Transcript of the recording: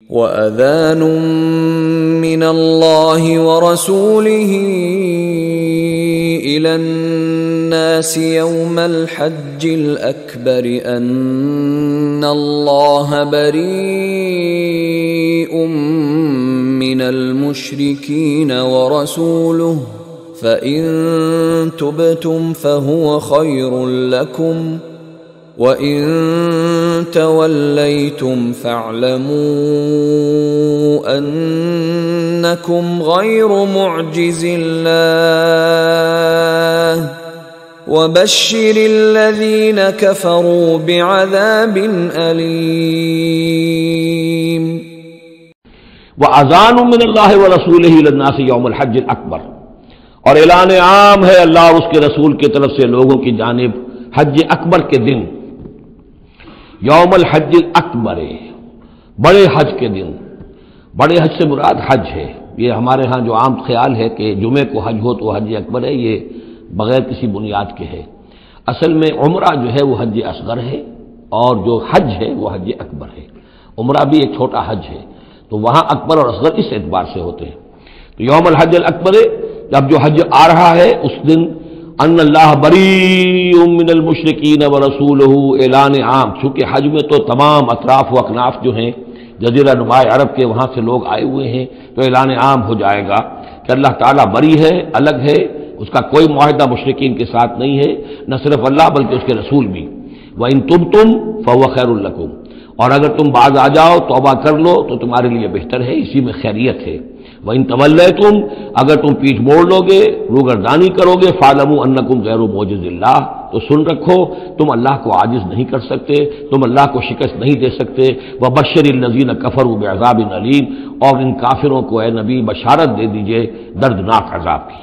وأذان من الله ورسوله إلى الناس يوم الحج الأكبر أن الله بريء من المشركين ورسوله فإن تبتم فهو خير لكم وإن توليتم فاعلموا أنكم غير معجز الله وبشر الذين كفروا بعذاب أليم वअज़ान मिन अल्लाह व रसूलिही लिन्नास यौमुल हज्जिल अकबर, और ऐलान आम है अल्लाह और उसके रसूल की तरफ से लोगों की जानिब हज अकबर के दिन, यौमुल हज्जिल अकबर, बड़े हज के दिन। बड़े हज से मुराद हज है। ये हमारे यहाँ जो आम ख्याल है कि जुमे को हज हो तो हज अकबर है, ये बगैर किसी बुनियाद के है। असल में उम्रा जो है वो हज असगर है और जो हज है वो हज अकबर है। उम्रा भी एक छोटा हज है, तो वहां अकबर और असगर इस एतबार से होते हैं। तो यौमुल हज्जिल अकबर, जब जो हज आ रहा है उस दिन अन्नल्लाह बरीउम मिनल मुशरिकीन व रसूलुहु, ऐलान आम, चूंकि हज में तो तमाम अतराफ व अकनाफ जो हैं जजीरा नुमा अरब के वहां से लोग आए हुए हैं, तो ऐलान आम हो जाएगा कि अल्लाह ताला बरी है, अलग है, उसका कोई मुआहिदा मुशरिकीन के साथ नहीं है, न सिर्फ अल्लाह बल्कि उसके रसूल भी। व इन तुबतुम फहुव खैरुल लकुम, और अगर तुम बाज आ जाओ, तौबा कर लो तो तुम्हारे लिए बेहतर है, इसी में खैरियत है। वह इन तवल्लैतुम, अगर तुम पीठ मोड़ लोगे, रूगर्दानी करोगे, फालमू अन्नकुम गैरु मोजिज़िल्लाह, तो सुन रखो तुम अल्लाह को आजिज नहीं कर सकते, तुम अल्लाह को शिकस्त नहीं दे सकते। व बश्शिरिल लज़ीना कफ़रू बिअज़ाबिन अलीम, और इन काफिरों को ए नबी बशारत दे दीजिए दर्दनाक अज़ाब की।